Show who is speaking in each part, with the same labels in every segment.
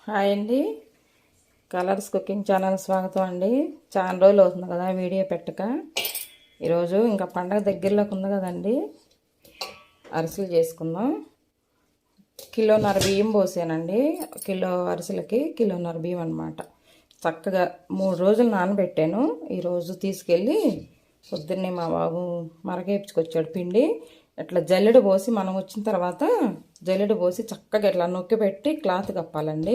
Speaker 1: Hi అండి. Colours cooking channel స్వాగతం అండి. చాలా రోజులు అవుతుంది కదా వీడియో పెట్టక. ఈరోజు ఇంకా పండగ దగ్గరలోకి ఉంది కదండి, అరిసెలు చేసుకుందాం. కిలోన్నర బియ్యం పోసానండి. కిలో అరిసెలకి కిలోన్నర బియ్యం అనమాట. చక్కగా 3 రోజులు నానబెట్టాను. ఈరోజు తీసుకెళ్ళి పొద్దున్నే మా బాబు మరకేపుకొచ్చాడు పిండి. ఇట్లా జల్లెడ పోసి మనం వచ్చిన తర్వాత జల్లెడ పోసి చక్కగా ఇట్లా నొక్కి పెట్టి క్లాత్ కప్పాలండి.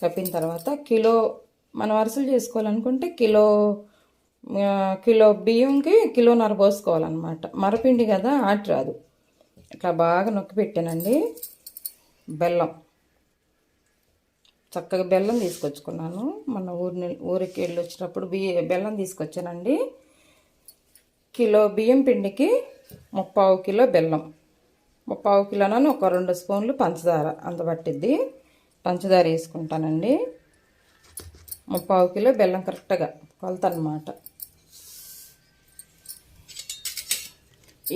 Speaker 1: కప్పిన తర్వాత మనం అరిసెలు చేసుకోవాలనుకుంటే కిలో బియ్యంకి కిలోన్నర పోసుకోవాలన్నమాట. మరపిండి కదా ఆటి రాదు. ఇట్లా బాగా నొక్కి పెట్టానండి. బెల్లం చక్కగా బెల్లం తీసుకొచ్చుకున్నాను. మన ఊరికి వెళ్ళి వచ్చినప్పుడు బెల్లం తీసుకొచ్చానండి. కిలో బియ్యం పిండికి 3/4 కిలో బెల్లం, 3/4 కిలోనని ఒక 2 స్పూన్లు పంచదార అంత పట్టిద్ది. పంచదార వేసుకుంటానండి. 3/4 కిలో బెల్లం కరెక్ట్గా కొలత అన్నమాట.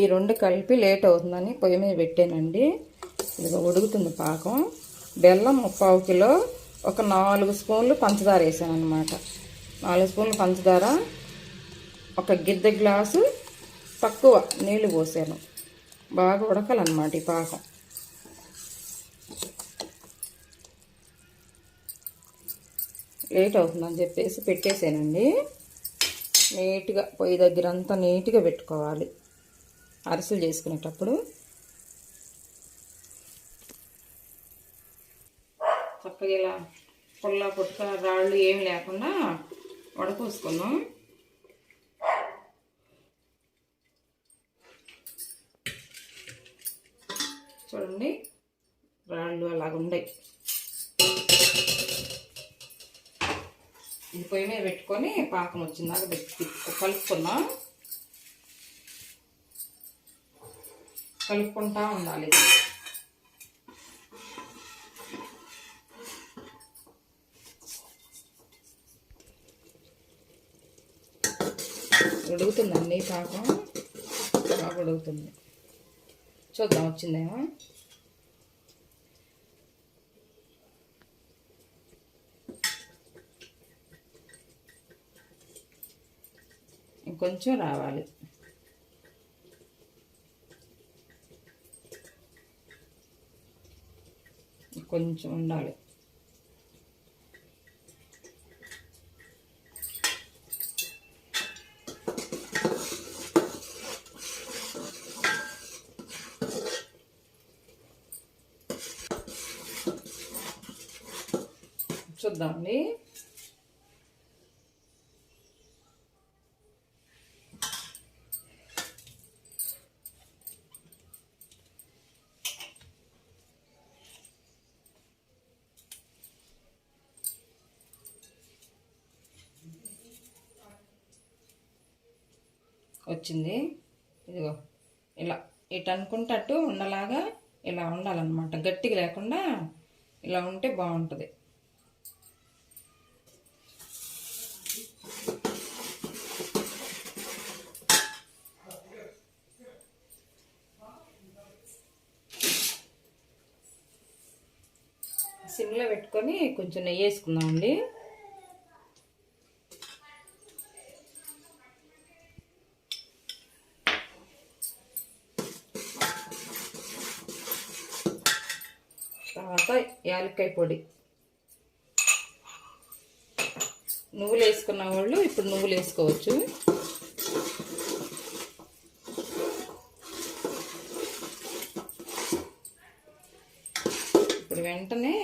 Speaker 1: ఈ 2 కలిపి లేట్ అవుతుందని పొయ్యి మీద పెట్టానండి. ఇది ఉడుకుతుంది పాకం. బెల్లం 3/4 కిలో, ఒక 4 స్పూన్లు పంచదార వేసాను అనమాట. 4 స్పూన్లు పంచదార, ఒక గిద్ద గ్లాసు తక్కువ నీళ్లు పోసాను. బాగా ఉడకాలన్నమాట ఈ పాకం. లేట్ అవుతుందని చెప్పేసి పెట్టేసానండి. నీట్గా పొయ్యి దగ్గర అంతా నీట్గా పెట్టుకోవాలి అరిసెలు చేసుకునేటప్పుడు. చక్కగా ఇలా పుట్క రాళ్ళు ఏమి లేకుండా వడపోసుకున్నాం. చూడండి, రాళ్ళు అలాగ ఉన్నాయి. ఇది పొయ్యి మీద పెట్టుకొని పాకం వచ్చిందాక కలుపుకుంటా ఉండాలి. ఉడుకుతుందండి పాకం, బాగా ఉడుకుతుంది. చూద్దాం వచ్చిందేమో. ఇంకొంచెం రావాలి. కొంచెం ఉండాలి. చూద్దామండి. వచ్చింది. ఇదిగో ఇలా ఇటు అనుకుంటట్టు ఉండలాగా ఇలా ఉండాలన్నమాట. గట్టిగా లేకుండా ఇలా ఉంటే బాగుంటుంది. సిమ్లో పెట్టుకొని కొంచెం నెయ్యి వేసుకుందామండి. తర్వాత యాలక్కాయ పొడి. నువ్వులు వేసుకున్న వాళ్ళు ఇప్పుడు నువ్వులు వేసుకోవచ్చు. ఇప్పుడు వెంటనే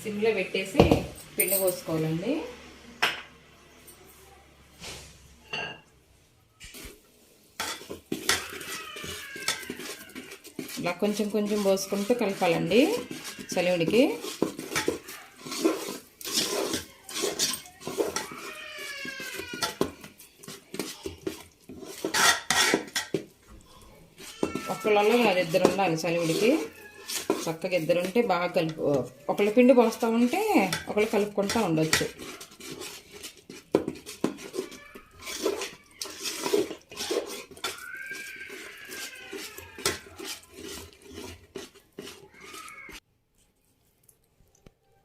Speaker 1: సిమ్లో పెట్టేసి పిండి పోసుకోవాలండి. ఇలా కొంచెం కొంచెం పోసుకుంటూ కలపాలండి చలివిడికి. ఒక్కళ్ళలో కాదు, 2 ఉండాలి చలివిడికి. చక్కగా 2 ఉంటే బాగా ఒకళ్ళ పిండి పోస్తూ ఉంటే ఒకళ్ళు కలుపుకుంటూ ఉండొచ్చు.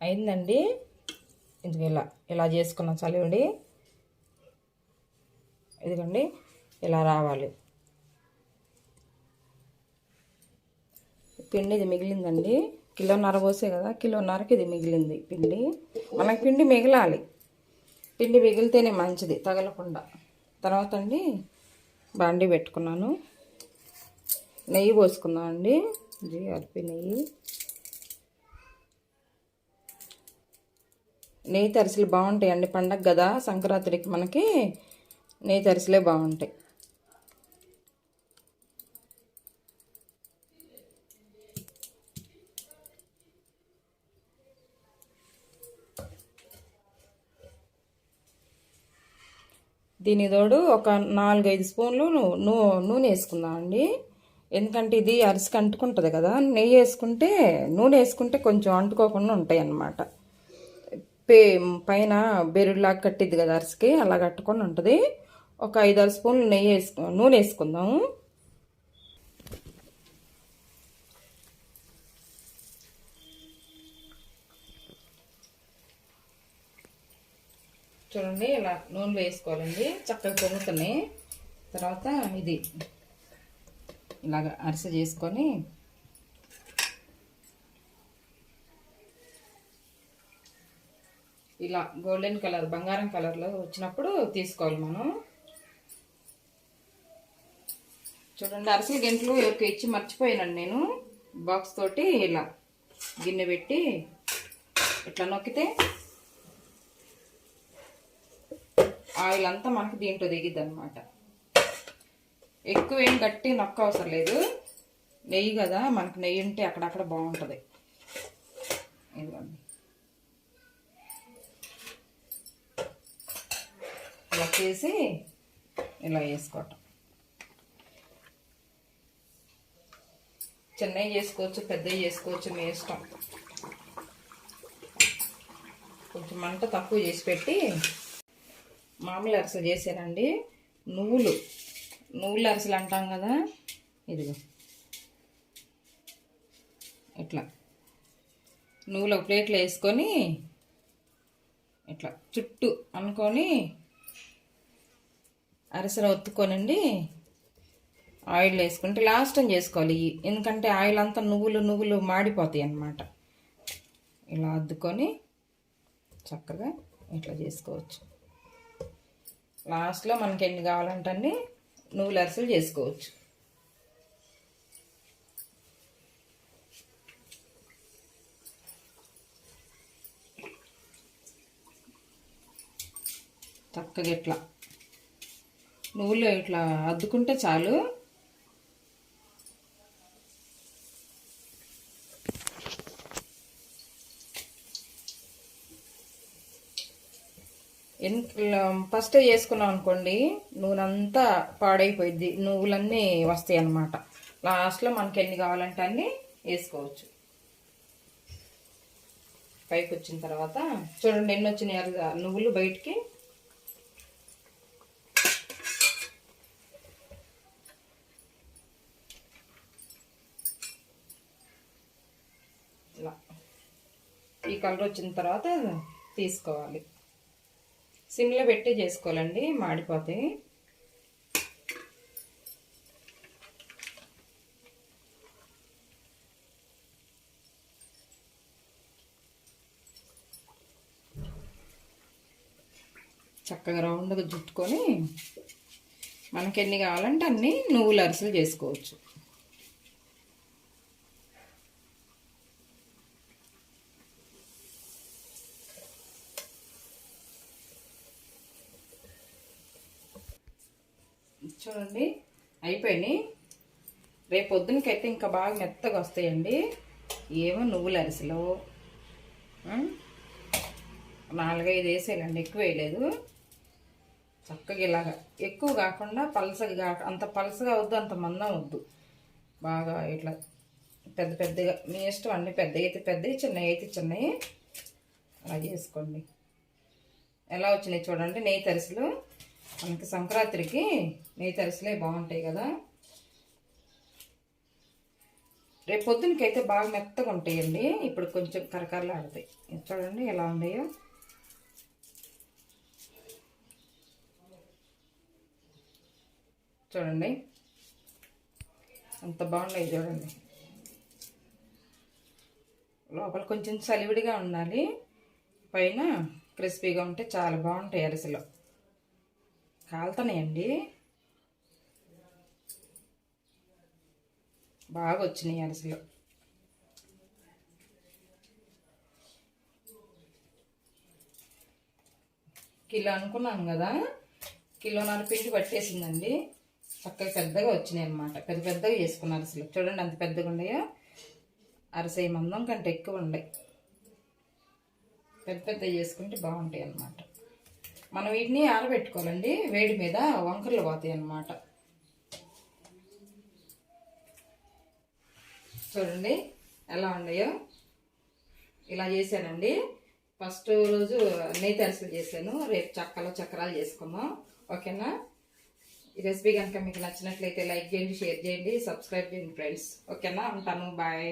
Speaker 1: అయిందండి. ఇది ఇలా ఇలా చేసుకున్న చలివిడి ఇదిగోండి ఇలా రావాలి. పిండి ఇది మిగిలిందండి. కిలోన్నర పోసే కదా, కిలోన్నరకి ఇది మిగిలింది పిండి. మనకి పిండి మిగలాలి, పిండి మిగిలితేనే మంచిది తగలకుండా. తర్వాత అండి బాండి పెట్టుకున్నాను, నెయ్యి పోసుకుందాం అండి. ఇది అరిపి నెయ్యి తరిసెలు బాగుంటాయండి. పండగ కదా సంక్రాంతికి మనకి నెయ్యి తరిసెలే బాగుంటాయి. దీని తోడు ఒక 4-5 స్పూన్లు నూనె వేసుకుందామండి. ఎందుకంటే ఇది అరిసికి అంటుకుంటుంది కదా. నెయ్యి వేసుకుంటే, నూనె వేసుకుంటే కొంచెం అంటుకోకుండా ఉంటాయి అన్నమాట. పైన బెరుడులాగా కట్టిద్ది కదా అరిసికి, అలా కట్టుకొని ఉంటుంది. ఒక 5-6 స్పూన్లు నూనె వేసుకుందాము. చూడండి ఇలా నూనెలో వేసుకోవాలండి, చక్కగా పొంగుతున్నాయి. తర్వాత ఇది ఇలాగ అరిసె చేసుకొని ఇలా గోల్డెన్ కలర్, బంగారం కలర్లో వచ్చినప్పుడు తీసుకోవాలి మనం. చూడండి అరిసెల గంటలు ఎవరికి ఇచ్చి మర్చిపోయానండి నేను. బాక్స్ తోటి ఇలా గిన్నె పెట్టి ఇట్లా నొక్కితే ఆయిల్ అంతా మనకు దీంట్లో దిగిద్ది అనమాట. ఎక్కువ ఏం గట్టి నొక్క అవసరం లేదు, నెయ్యి కదా మనకు, నెయ్యి ఉంటే అక్కడక్కడ బాగుంటుంది. ఇదిగోండి ఇలా చేసి ఇలా వేసుకోవటం. చిన్నవి చేసుకోవచ్చు, పెద్దవి చేసుకోవచ్చు, మీ ఇష్టం. కొంచెం మంట తక్కువ చేసి పెట్టి మామూలు అరిసెలు చేసానండి. నువ్వుల అరిసెలు అంటాం కదా, ఇదిగో ఇట్లా నువ్వులు ప్లేట్లో వేసుకొని ఇట్లా చుట్టూ అనుకొని అరిసెలు ఒత్తుకోనండి. ఆయిల్ వేసుకుంటే లాస్ట్ టైం చేసుకోవాలి, ఎందుకంటే ఆయిల్ అంతా నువ్వులు మాడిపోతాయి అన్నమాట. ఇలా అద్దుకొని చక్కగా ఇట్లా చేసుకోవచ్చు. లాస్ట్లో మనకి ఎన్ని కావాలంటే అన్ని నువ్వుల అరిసెలు చేసుకోవచ్చు. చక్కగా ఇట్లా నువ్వులు ఇట్లా అద్దుకుంటే చాలు. ఫస్ట్ చేసుకున్నాం అనుకోండి, నూనె అంతా పాడైపోయింది, నువ్వులన్నీ వస్తాయి అన్నమాట. లాస్ట్లో మనకి ఎన్ని కావాలంటే అన్ని వేసుకోవచ్చు. పైకి వచ్చిన తర్వాత చూడండి ఎన్ని వచ్చినాయి నువ్వులు బయటికి. ఇలా ఈ కలర్ వచ్చిన తర్వాత తీసుకోవాలి. సిమ్లో పెట్టి చేసుకోవాలండి, మాడిపోతాయి. చక్కగా రౌండ్గా జుట్టుకొని మనకి ఎన్ని కావాలంటే అన్ని నువ్వుల అరిసెలు చేసుకోవచ్చు. చూడండి అయిపోయినాయి. రేపు పొద్దునకైతే ఇంకా బాగా మెత్తగా వస్తాయండి. ఏమో నువ్వుల అరిసెలు 4-5 వేసేయాలండి, ఎక్కువ వేయలేదు. చక్కగా ఇలాగా ఎక్కువ కాకుండా పలసగా, అంత పలసగా వద్దు, అంత మందం వద్దు, బాగా ఇట్లా పెద్దగా మీ ఇష్టం. అన్ని పెద్దవి అయితే పెద్దవి, చిన్నవి అయితే చిన్నవి, అలా చేసుకోండి. ఎలా వచ్చినాయి చూడండి నెయ్యి తరిసెలు. మనకి సంక్రాంతికి నెయ్యి తరిసెలే బాగుంటాయి కదా. రేపు పొద్దునకైతే బాగా మెత్తగా ఉంటాయండి. ఇప్పుడు కొంచెం కరకరలాడతాయి. చూడండి ఎలా ఉన్నాయో. చూడండి ఎంత బాగున్నాయి చూడండి. లోపల కొంచెం చలివిడిగా ఉండాలి, పైన క్రిస్పీగా ఉంటే చాలా బాగుంటాయి అరిసెలు. కాలుతున్నాయండి, బాగా వచ్చినాయి అరిసెలు. కిలో అనుకున్నాను కదా, కిలోన్నర పిండి పట్టేసిందండి. చక్కగా పెద్దగా వచ్చినాయి అన్నమాట. పెద్ద పెద్దగా చేసుకున్న అరిసెలు చూడండి అంత పెద్దగా ఉన్నాయో. అరిసె మందం కంటే ఎక్కువ ఉన్నాయి. పెద్ద పెద్ద చేసుకుంటే బాగుంటాయి అన్నమాట. మనం వీటిని ఆరబెట్టుకోవాలండి, వేడి మీద వంకర్లు పోతాయి అన్నమాట. చూడండి ఎలా ఉన్నాయో. ఇలా చేశానండి. ఫస్ట్ రోజు నెయ్యి అరిసెలు చేశాను, రేపు చక్రాలు చేసుకుందాం. ఓకేనా? ఈ రెసిపీ కనుక మీకు నచ్చినట్లయితే లైక్ చేయండి, షేర్ చేయండి, సబ్స్క్రైబ్ చేయండి ఫ్రెండ్స్. ఓకేనా? ఉంటాను, బాయ్.